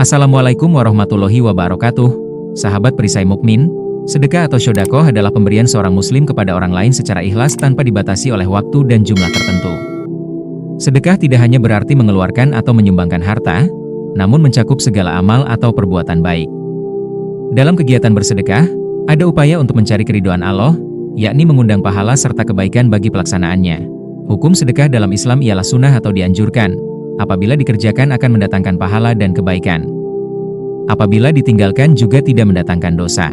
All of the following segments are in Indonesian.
Assalamualaikum warahmatullahi wabarakatuh. Sahabat perisai mukmin, sedekah atau shodaqoh adalah pemberian seorang muslim kepada orang lain secara ikhlas tanpa dibatasi oleh waktu dan jumlah tertentu. Sedekah tidak hanya berarti mengeluarkan atau menyumbangkan harta, namun mencakup segala amal atau perbuatan baik. Dalam kegiatan bersedekah, ada upaya untuk mencari keridhaan Allah, yakni mengundang pahala serta kebaikan bagi pelaksanaannya. Hukum sedekah dalam Islam ialah sunnah atau dianjurkan. Apabila dikerjakan akan mendatangkan pahala dan kebaikan. Apabila ditinggalkan juga tidak mendatangkan dosa.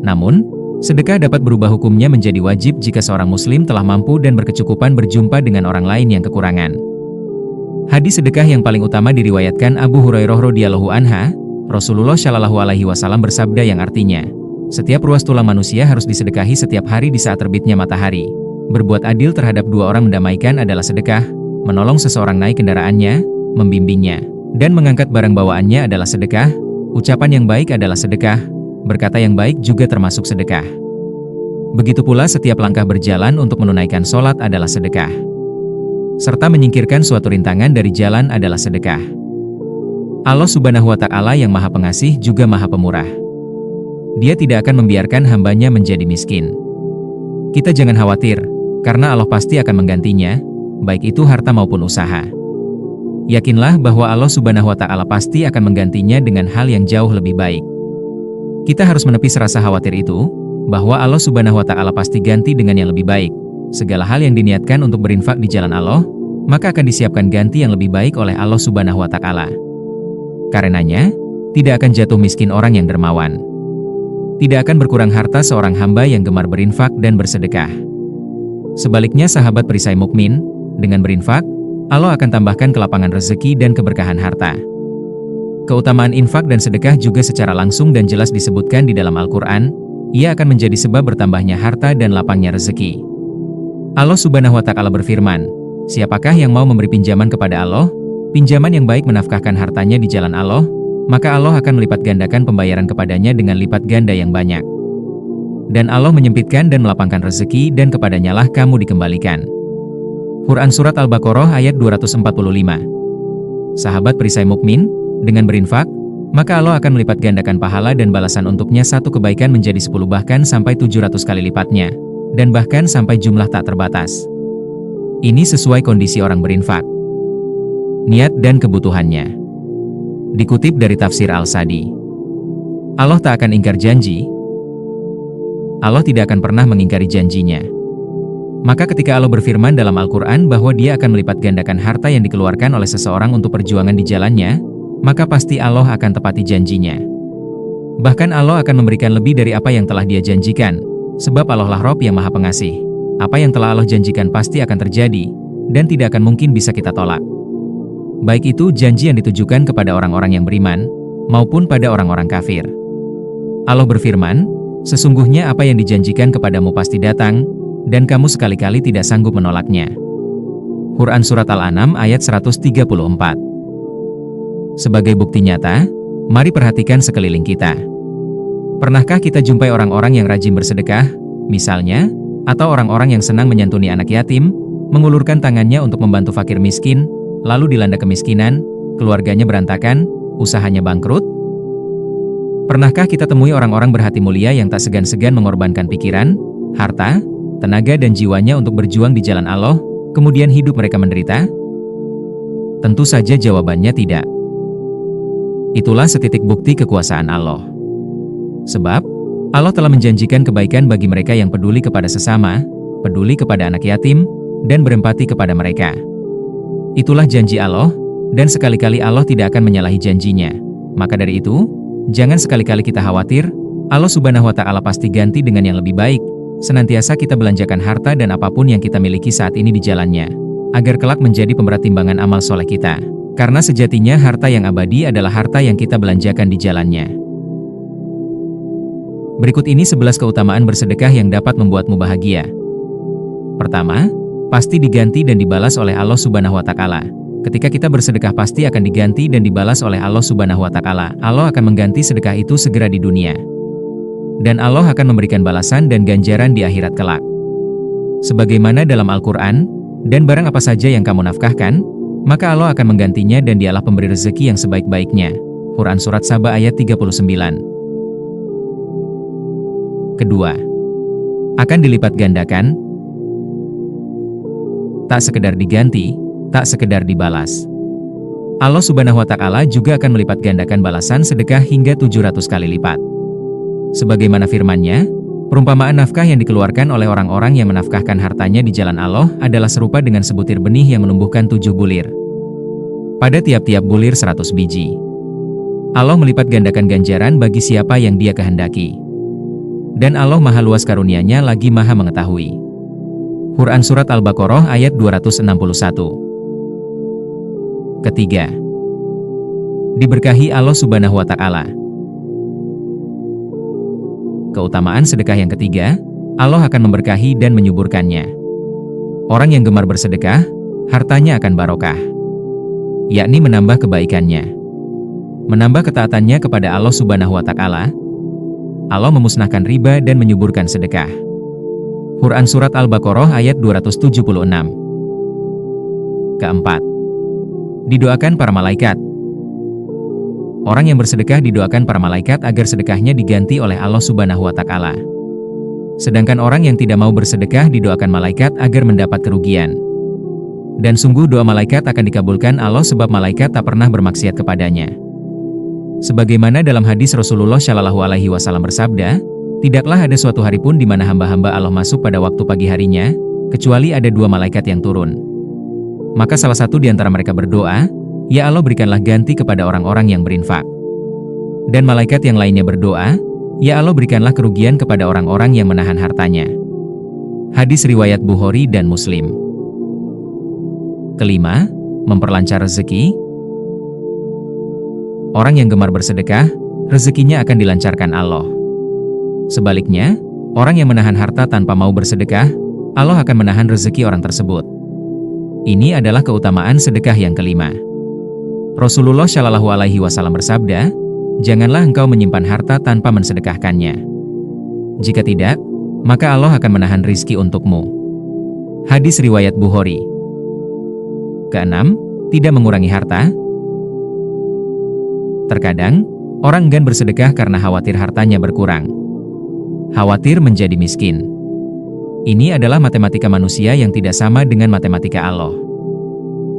Namun, sedekah dapat berubah hukumnya menjadi wajib jika seorang muslim telah mampu dan berkecukupan berjumpa dengan orang lain yang kekurangan. Hadis sedekah yang paling utama diriwayatkan Abu Hurairah radhiyallahu anha. Rasulullah shallallahu alaihi wasallam bersabda yang artinya, setiap ruas tulang manusia harus disedekahi setiap hari di saat terbitnya matahari. Berbuat adil terhadap dua orang mendamaikan adalah sedekah. Menolong seseorang naik kendaraannya, membimbingnya, dan mengangkat barang bawaannya adalah sedekah. Ucapan yang baik adalah sedekah. Berkata yang baik juga termasuk sedekah. Begitu pula setiap langkah berjalan untuk menunaikan sholat adalah sedekah. Serta menyingkirkan suatu rintangan dari jalan adalah sedekah. Allah Subhanahu wa Ta'ala yang Maha Pengasih juga Maha Pemurah. Dia tidak akan membiarkan hambanya menjadi miskin. Kita jangan khawatir, karena Allah pasti akan menggantinya, baik itu harta maupun usaha. Yakinlah bahwa Allah Subhanahu wa Ta'ala pasti akan menggantinya dengan hal yang jauh lebih baik. Kita harus menepis rasa khawatir itu, bahwa Allah Subhanahu wa Ta'ala pasti ganti dengan yang lebih baik. Segala hal yang diniatkan untuk berinfak di jalan Allah, maka akan disiapkan ganti yang lebih baik oleh Allah Subhanahu wa Ta'ala. Karenanya, tidak akan jatuh miskin orang yang dermawan. Tidak akan berkurang harta seorang hamba yang gemar berinfak dan bersedekah. Sebaliknya sahabat perisai mukmin, dengan berinfak, Allah akan tambahkan kelapangan rezeki dan keberkahan harta. Keutamaan infak dan sedekah juga secara langsung dan jelas disebutkan di dalam Al-Quran. Ia akan menjadi sebab bertambahnya harta dan lapangnya rezeki. Allah Subhanahu wa Ta'ala berfirman, siapakah yang mau memberi pinjaman kepada Allah, pinjaman yang baik menafkahkan hartanya di jalan Allah, maka Allah akan melipat gandakan pembayaran kepadanya dengan lipat ganda yang banyak. Dan Allah menyempitkan dan melapangkan rezeki dan kepadanya lah kamu dikembalikan. Quran Surat Al-Baqarah ayat 245. Sahabat perisai mukmin, dengan berinfak, maka Allah akan melipat gandakan pahala dan balasan untuknya satu kebaikan menjadi 10 bahkan sampai 700 kali lipatnya, dan bahkan sampai jumlah tak terbatas. Ini sesuai kondisi orang berinfak, niat dan kebutuhannya. Dikutip dari tafsir Al-Sadi. Allah tak akan ingkar janji. Allah tidak akan pernah mengingkari janjinya. Maka ketika Allah berfirman dalam Al-Quran bahwa Dia akan melipat gandakan harta yang dikeluarkan oleh seseorang untuk perjuangan di jalannya, maka pasti Allah akan tepati janjinya. Bahkan Allah akan memberikan lebih dari apa yang telah Dia janjikan, sebab Allah lah Rabb yang Maha Pengasih. Apa yang telah Allah janjikan pasti akan terjadi, dan tidak akan mungkin bisa kita tolak. Baik itu janji yang ditujukan kepada orang-orang yang beriman, maupun pada orang-orang kafir. Allah berfirman, sesungguhnya apa yang dijanjikan kepadamu pasti datang, dan kamu sekali-kali tidak sanggup menolaknya. Quran Surat Al-An'am ayat 134. Sebagai bukti nyata, mari perhatikan sekeliling kita. Pernahkah kita jumpai orang-orang yang rajin bersedekah, misalnya, atau orang-orang yang senang menyantuni anak yatim, mengulurkan tangannya untuk membantu fakir miskin, lalu dilanda kemiskinan, keluarganya berantakan, usahanya bangkrut? Pernahkah kita temui orang-orang berhati mulia yang tak segan-segan mengorbankan pikiran, harta, tenaga dan jiwanya untuk berjuang di jalan Allah, kemudian hidup mereka menderita? Tentu saja jawabannya tidak. Itulah setitik bukti kekuasaan Allah. Sebab, Allah telah menjanjikan kebaikan bagi mereka yang peduli kepada sesama, peduli kepada anak yatim, dan berempati kepada mereka. Itulah janji Allah, dan sekali-kali Allah tidak akan menyalahi janjinya. Maka dari itu, jangan sekali-kali kita khawatir, Allah Subhanahu wa Ta'ala pasti ganti dengan yang lebih baik. Senantiasa kita belanjakan harta dan apapun yang kita miliki saat ini di jalannya, agar kelak menjadi pemberat timbangan amal soleh kita. Karena sejatinya harta yang abadi adalah harta yang kita belanjakan di jalannya. Berikut ini 11 keutamaan bersedekah yang dapat membuatmu bahagia. Pertama, pasti diganti dan dibalas oleh Allah Subhanahu wa Ta'ala. Ketika kita bersedekah pasti akan diganti dan dibalas oleh Allah Subhanahu wa Ta'ala. Allah akan mengganti sedekah itu segera di dunia. Dan Allah akan memberikan balasan dan ganjaran di akhirat kelak. Sebagaimana dalam Al-Quran, dan barang apa saja yang kamu nafkahkan, maka Allah akan menggantinya dan Dialah pemberi rezeki yang sebaik-baiknya. Quran Surat Saba ayat 39. Kedua, akan dilipat gandakan, tak sekedar diganti, tak sekedar dibalas. Allah Subhanahu wa Ta'ala juga akan melipat gandakan balasan sedekah hingga 700 kali lipat. Sebagaimana firman-Nya, perumpamaan nafkah yang dikeluarkan oleh orang-orang yang menafkahkan hartanya di jalan Allah adalah serupa dengan sebutir benih yang menumbuhkan 7 bulir. Pada tiap-tiap bulir 100 biji. Allah melipat gandakan ganjaran bagi siapa yang Dia kehendaki. Dan Allah Maha Luas karunia-Nya lagi Maha Mengetahui. Quran Surat Al-Baqarah ayat 261. Ketiga, diberkahi Allah Subhanahu wa Ta'ala. Keutamaan sedekah yang ketiga, Allah akan memberkahi dan menyuburkannya. Orang yang gemar bersedekah, hartanya akan barokah, yakni menambah kebaikannya, menambah ketaatannya kepada Allah Subhanahu wa Ta'ala. Allah memusnahkan riba dan menyuburkan sedekah. Quran Surat Al-Baqarah ayat 276. Keempat, didoakan para malaikat. Orang yang bersedekah didoakan para malaikat agar sedekahnya diganti oleh Allah Subhanahu wa Ta'ala. Sedangkan orang yang tidak mau bersedekah didoakan malaikat agar mendapat kerugian. Dan sungguh doa malaikat akan dikabulkan Allah sebab malaikat tak pernah bermaksiat kepadanya. Sebagaimana dalam hadis Rasulullah Shallallahu Alaihi Wasallam bersabda, tidaklah ada suatu hari pun di mana hamba-hamba Allah masuk pada waktu pagi harinya, kecuali ada 2 malaikat yang turun. Maka salah satu di antara mereka berdoa, "Ya Allah, berikanlah ganti kepada orang-orang yang berinfak." Dan malaikat yang lainnya berdoa, "Ya Allah, berikanlah kerugian kepada orang-orang yang menahan hartanya." Hadis riwayat Bukhari dan Muslim. Kelima, memperlancar rezeki. Orang yang gemar bersedekah, rezekinya akan dilancarkan Allah. Sebaliknya, orang yang menahan harta tanpa mau bersedekah, Allah akan menahan rezeki orang tersebut. Ini adalah keutamaan sedekah yang kelima. Rasulullah Shallallahu Alaihi Wasallam bersabda, "Janganlah engkau menyimpan harta tanpa mensedekahkannya. Jika tidak, maka Allah akan menahan rizki untukmu." Hadis riwayat Bukhari. Keenam, tidak mengurangi harta. Terkadang, orang enggan bersedekah karena khawatir hartanya berkurang. Khawatir menjadi miskin. Ini adalah matematika manusia yang tidak sama dengan matematika Allah.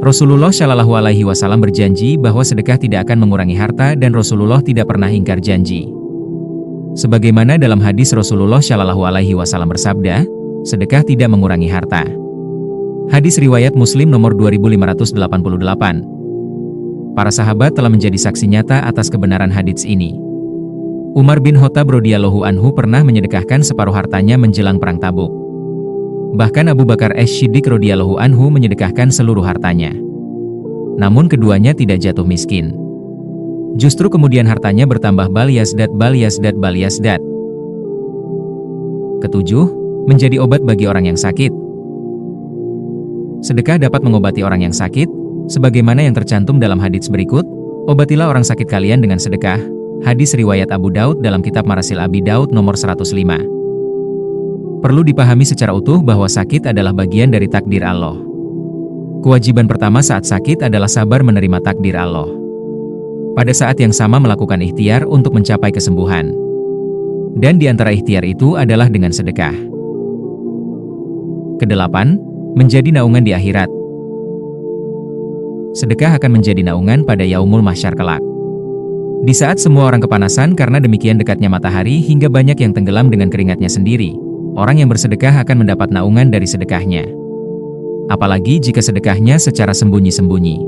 Rasulullah Shallallahu Alaihi Wasallam berjanji bahwa sedekah tidak akan mengurangi harta dan Rasulullah tidak pernah ingkar janji. Sebagaimana dalam hadis Rasulullah Shallallahu Alaihi Wasallam bersabda, sedekah tidak mengurangi harta. Hadis riwayat Muslim nomor 2588. Para sahabat telah menjadi saksi nyata atas kebenaran hadits ini. Umar bin Khattab radhiyallahu anhu pernah menyedekahkan separuh hartanya menjelang perang Tabuk. Bahkan Abu Bakar As-Siddiq radhiyallahu anhu menyedekahkan seluruh hartanya. Namun keduanya tidak jatuh miskin. Justru kemudian hartanya bertambah bal yazdad. Ketujuh, menjadi obat bagi orang yang sakit. Sedekah dapat mengobati orang yang sakit, sebagaimana yang tercantum dalam hadits berikut, "Obatilah orang sakit kalian dengan sedekah." Hadis riwayat Abu Daud dalam kitab Marasil Abi Daud nomor 105. Perlu dipahami secara utuh bahwa sakit adalah bagian dari takdir Allah. Kewajiban pertama saat sakit adalah sabar menerima takdir Allah. Pada saat yang sama melakukan ikhtiar untuk mencapai kesembuhan. Dan di antara ikhtiar itu adalah dengan sedekah. Kedelapan, menjadi naungan di akhirat. Sedekah akan menjadi naungan pada yaumul mahsyar kelak. Di saat semua orang kepanasan karena demikian dekatnya matahari hingga banyak yang tenggelam dengan keringatnya sendiri, orang yang bersedekah akan mendapat naungan dari sedekahnya. Apalagi jika sedekahnya secara sembunyi-sembunyi.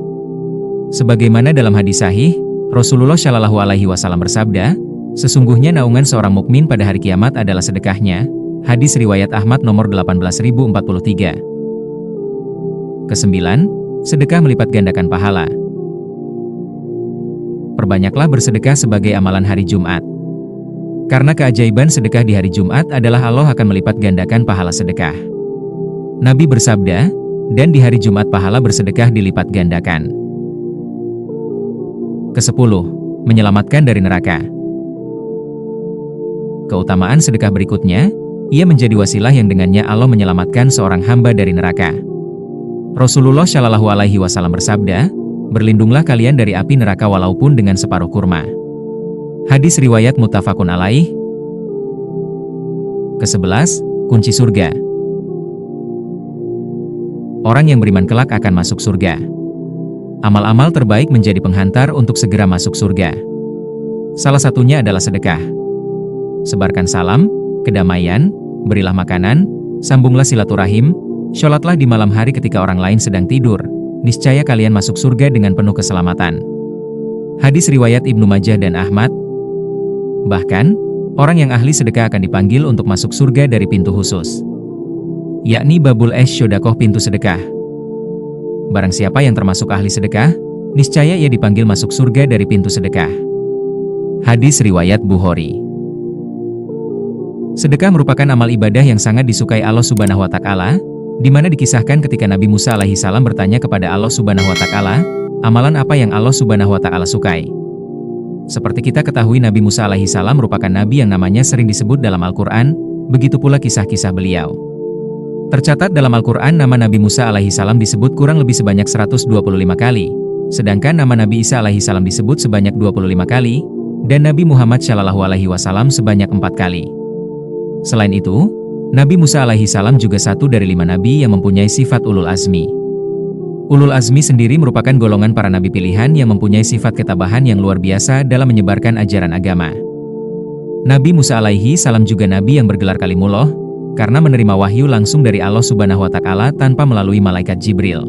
Sebagaimana dalam hadis sahih, Rasulullah Shallallahu Alaihi Wasallam bersabda, "Sesungguhnya naungan seorang mukmin pada hari kiamat adalah sedekahnya." Hadis riwayat Ahmad nomor 18043. Kesembilan, sedekah melipat gandakan pahala. Perbanyaklah bersedekah sebagai amalan hari Jumat. Karena keajaiban sedekah di hari Jumat adalah Allah akan melipat gandakan pahala sedekah. Nabi bersabda, "Dan di hari Jumat pahala bersedekah dilipat gandakan." Kesepuluh, menyelamatkan dari neraka. Keutamaan sedekah berikutnya, ia menjadi wasilah yang dengannya Allah menyelamatkan seorang hamba dari neraka. Rasulullah Shallallahu Alaihi Wasallam bersabda, berlindunglah kalian dari api neraka walaupun dengan separuh kurma. Hadis riwayat muttafaqun alaih. Ke-11, kunci surga. Orang yang beriman kelak akan masuk surga. Amal-amal terbaik menjadi penghantar untuk segera masuk surga. Salah satunya adalah sedekah. Sebarkan salam, kedamaian, berilah makanan, sambunglah silaturahim, sholatlah di malam hari ketika orang lain sedang tidur. Niscaya kalian masuk surga dengan penuh keselamatan. Hadis riwayat Ibnu Majah dan Ahmad. Bahkan, orang yang ahli sedekah akan dipanggil untuk masuk surga dari pintu khusus, yakni babul syodakoh, pintu sedekah. Barang siapa yang termasuk ahli sedekah, niscaya ia dipanggil masuk surga dari pintu sedekah. Hadis riwayat Bukhari. Sedekah merupakan amal ibadah yang sangat disukai Allah Subhanahu wa Ta'ala, di mana dikisahkan ketika Nabi Musa alaihi salam bertanya kepada Allah Subhanahu wa Ta'ala, amalan apa yang Allah Subhanahu wa Ta'ala sukai? Seperti kita ketahui, Nabi Musa alaihi salam merupakan nabi yang namanya sering disebut dalam Al-Quran, begitu pula kisah-kisah beliau. Tercatat dalam Al-Quran nama Nabi Musa alaihi salam disebut kurang lebih sebanyak 125 kali, sedangkan nama Nabi Isa alaihi salam disebut sebanyak 25 kali, dan Nabi Muhammad Shallallahu alaihi wasallam sebanyak 4 kali. Selain itu, Nabi Musa alaihi salam juga satu dari 5 nabi yang mempunyai sifat ulul azmi. Ulul azmi sendiri merupakan golongan para nabi pilihan yang mempunyai sifat ketabahan yang luar biasa dalam menyebarkan ajaran agama. Nabi Musa alaihi salam juga nabi yang bergelar kalimullah, karena menerima wahyu langsung dari Allah Subhanahu wa Ta'ala tanpa melalui malaikat Jibril.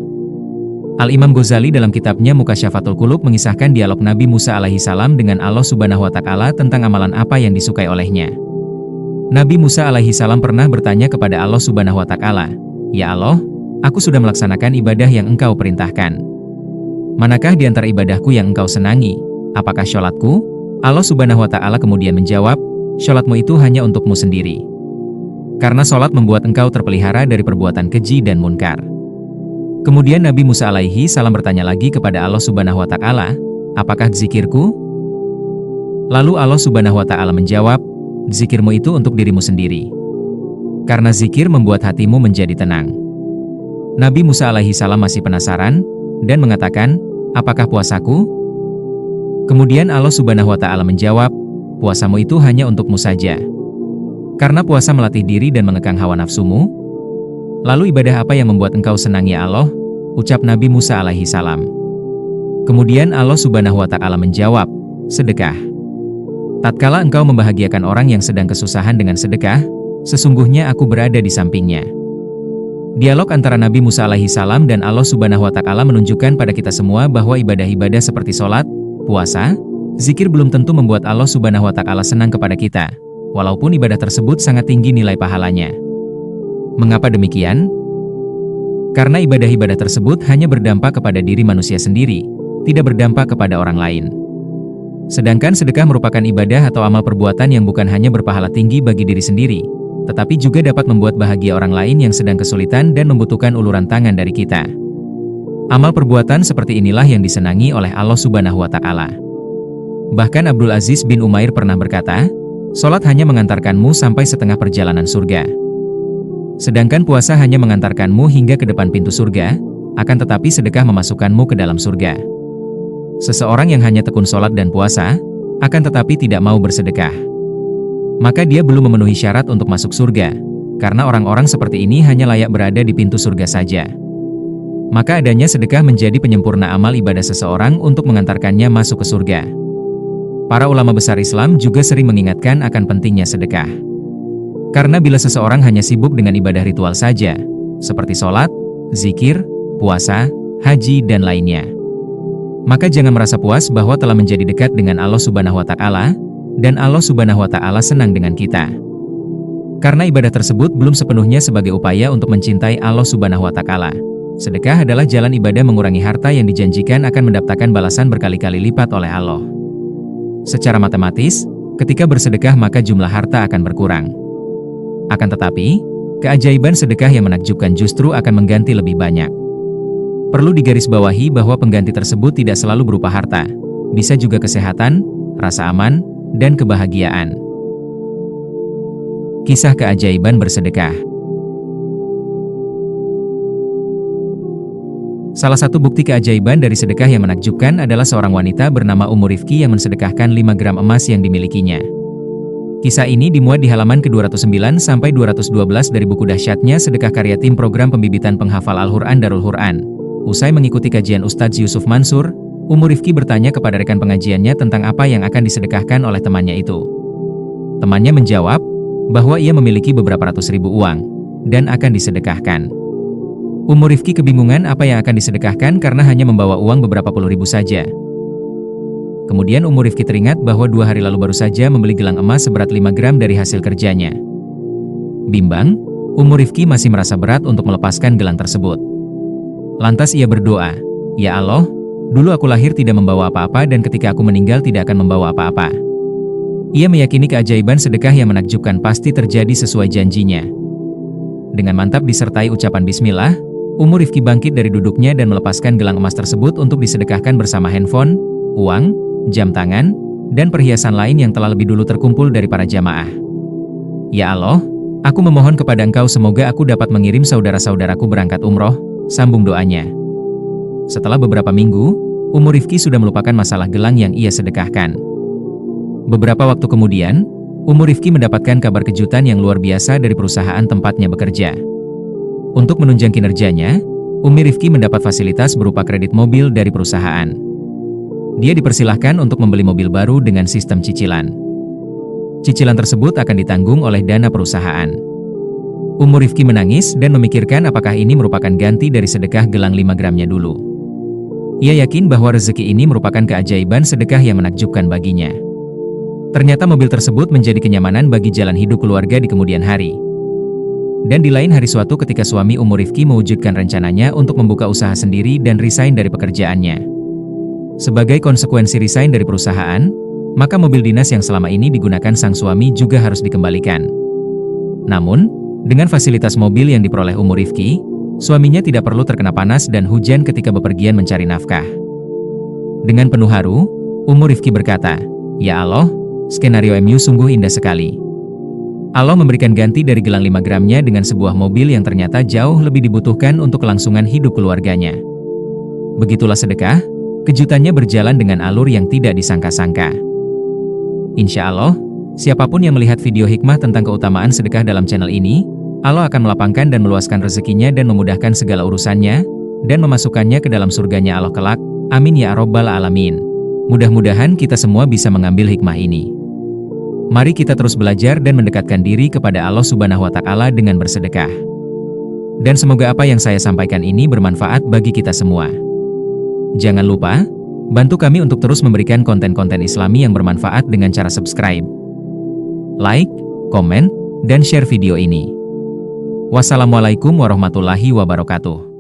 Al-Imam Ghazali dalam kitabnya Mukasyafatul Qulub mengisahkan dialog Nabi Musa alaihi salam dengan Allah Subhanahu wa Ta'ala tentang amalan apa yang disukai olehnya. Nabi Musa alaihi salam pernah bertanya kepada Allah Subhanahu wa Ta'ala, "Ya Allah, aku sudah melaksanakan ibadah yang Engkau perintahkan. Manakah di antara ibadahku yang Engkau senangi? Apakah sholatku?" Allah Subhanahu wa Ta'ala kemudian menjawab, "Sholatmu itu hanya untukmu sendiri. Karena sholat membuat engkau terpelihara dari perbuatan keji dan munkar." Kemudian Nabi Musa alaihi salam bertanya lagi kepada Allah Subhanahu wa Ta'ala, "Apakah zikirku?" Lalu Allah Subhanahu wa Ta'ala menjawab, "Zikirmu itu untuk dirimu sendiri. Karena zikir membuat hatimu menjadi tenang." Nabi Musa alaihi salam masih penasaran dan mengatakan, "Apakah puasaku?" Kemudian Allah Subhanahu wa Ta'ala menjawab, "Puasamu itu hanya untukmu saja. Karena puasa melatih diri dan mengekang hawa nafsumu." "Lalu ibadah apa yang membuat engkau senang ya Allah?" ucap Nabi Musa alaihi salam. Kemudian Allah Subhanahu wa Ta'ala menjawab, "Sedekah. Tatkala engkau membahagiakan orang yang sedang kesusahan dengan sedekah, sesungguhnya aku berada di sampingnya." Dialog antara Nabi Musa alaihi salam dan Allah Subhanahu wa Ta'ala menunjukkan pada kita semua bahwa ibadah-ibadah seperti sholat, puasa, zikir belum tentu membuat Allah Subhanahu wa Ta'ala senang kepada kita, walaupun ibadah tersebut sangat tinggi nilai pahalanya. Mengapa demikian? Karena ibadah-ibadah tersebut hanya berdampak kepada diri manusia sendiri, tidak berdampak kepada orang lain. Sedangkan sedekah merupakan ibadah atau amal perbuatan yang bukan hanya berpahala tinggi bagi diri sendiri, tetapi juga dapat membuat bahagia orang lain yang sedang kesulitan dan membutuhkan uluran tangan dari kita. Amal perbuatan seperti inilah yang disenangi oleh Allah Subhanahu wa Ta'ala. Bahkan Abdul Aziz bin Umair pernah berkata, "Sholat hanya mengantarkanmu sampai setengah perjalanan surga. Sedangkan puasa hanya mengantarkanmu hingga ke depan pintu surga, akan tetapi sedekah memasukkanmu ke dalam surga." Seseorang yang hanya tekun sholat dan puasa, akan tetapi tidak mau bersedekah, maka dia belum memenuhi syarat untuk masuk surga, karena orang-orang seperti ini hanya layak berada di pintu surga saja. Maka adanya sedekah menjadi penyempurna amal ibadah seseorang untuk mengantarkannya masuk ke surga. Para ulama besar Islam juga sering mengingatkan akan pentingnya sedekah. Karena bila seseorang hanya sibuk dengan ibadah ritual saja, seperti sholat, zikir, puasa, haji, dan lainnya, maka jangan merasa puas bahwa telah menjadi dekat dengan Allah Subhanahu wa Ta'ala, dan Allah Subhanahu wa Ta'ala senang dengan kita. Karena ibadah tersebut belum sepenuhnya sebagai upaya untuk mencintai Allah Subhanahu wa Ta'ala. Sedekah adalah jalan ibadah mengurangi harta yang dijanjikan akan mendapatkan balasan berkali-kali lipat oleh Allah. Secara matematis, ketika bersedekah maka jumlah harta akan berkurang. Akan tetapi, keajaiban sedekah yang menakjubkan justru akan mengganti lebih banyak. Perlu digarisbawahi bahwa pengganti tersebut tidak selalu berupa harta, bisa juga kesehatan, rasa aman, dan kebahagiaan. Kisah keajaiban bersedekah. Salah satu bukti keajaiban dari sedekah yang menakjubkan adalah seorang wanita bernama Ummu Rifki yang mensedekahkan 5 gram emas yang dimilikinya. Kisah ini dimuat di halaman ke-209 sampai 212 dari buku Dahsyatnya Sedekah karya tim program pembibitan penghafal Al-Quran Darul Quran. Usai mengikuti kajian Ustadz Yusuf Mansur, Ummu Rifki bertanya kepada rekan pengajiannya tentang apa yang akan disedekahkan oleh temannya itu. Temannya menjawab bahwa ia memiliki beberapa ratus ribu uang dan akan disedekahkan. Ummu Rifki kebingungan apa yang akan disedekahkan karena hanya membawa uang beberapa puluh ribu saja. Kemudian Ummu Rifki teringat bahwa 2 hari lalu baru saja membeli gelang emas seberat 5 gram dari hasil kerjanya. Bimbang, Ummu Rifki masih merasa berat untuk melepaskan gelang tersebut. Lantas ia berdoa, "Ya Allah, dulu aku lahir tidak membawa apa-apa dan ketika aku meninggal tidak akan membawa apa-apa." Ia meyakini keajaiban sedekah yang menakjubkan pasti terjadi sesuai janjinya. Dengan mantap disertai ucapan bismillah, Ummu Rifki bangkit dari duduknya dan melepaskan gelang emas tersebut untuk disedekahkan bersama handphone, uang, jam tangan, dan perhiasan lain yang telah lebih dulu terkumpul dari para jamaah. "Ya Allah, aku memohon kepada Engkau semoga aku dapat mengirim saudara-saudaraku berangkat umroh," sambung doanya. Setelah beberapa minggu, Ummu Rifki sudah melupakan masalah gelang yang ia sedekahkan. Beberapa waktu kemudian, Ummu Rifki mendapatkan kabar kejutan yang luar biasa dari perusahaan tempatnya bekerja. Untuk menunjang kinerjanya, Ummu Rifki mendapat fasilitas berupa kredit mobil dari perusahaan. Dia dipersilahkan untuk membeli mobil baru dengan sistem cicilan. Cicilan tersebut akan ditanggung oleh dana perusahaan. Ummu Rifki menangis dan memikirkan apakah ini merupakan ganti dari sedekah gelang 5 gramnya dulu. Ia yakin bahwa rezeki ini merupakan keajaiban sedekah yang menakjubkan baginya. Ternyata mobil tersebut menjadi kenyamanan bagi jalan hidup keluarga di kemudian hari. Dan di lain hari suatu ketika suami Ummu Rifki mewujudkan rencananya untuk membuka usaha sendiri dan resign dari pekerjaannya. Sebagai konsekuensi resign dari perusahaan, maka mobil dinas yang selama ini digunakan sang suami juga harus dikembalikan. Namun, dengan fasilitas mobil yang diperoleh Ummu Rifki, suaminya tidak perlu terkena panas dan hujan ketika bepergian mencari nafkah. Dengan penuh haru, Ummu Rifki berkata, "Ya Allah, skenario MU sungguh indah sekali. Allah memberikan ganti dari gelang 5 gramnya dengan sebuah mobil yang ternyata jauh lebih dibutuhkan untuk kelangsungan hidup keluarganya." Begitulah sedekah, kejutannya berjalan dengan alur yang tidak disangka-sangka. Insya Allah, siapapun yang melihat video hikmah tentang keutamaan sedekah dalam channel ini, Allah akan melapangkan dan meluaskan rezekinya dan memudahkan segala urusannya, dan memasukkannya ke dalam surganya Allah kelak. Amin ya Rabbal Alamin. Mudah-mudahan kita semua bisa mengambil hikmah ini. Mari kita terus belajar dan mendekatkan diri kepada Allah Subhanahu wa Ta'ala dengan bersedekah. Dan semoga apa yang saya sampaikan ini bermanfaat bagi kita semua. Jangan lupa, bantu kami untuk terus memberikan konten-konten Islami yang bermanfaat dengan cara subscribe, like, komen, dan share video ini. Wassalamualaikum warahmatullahi wabarakatuh.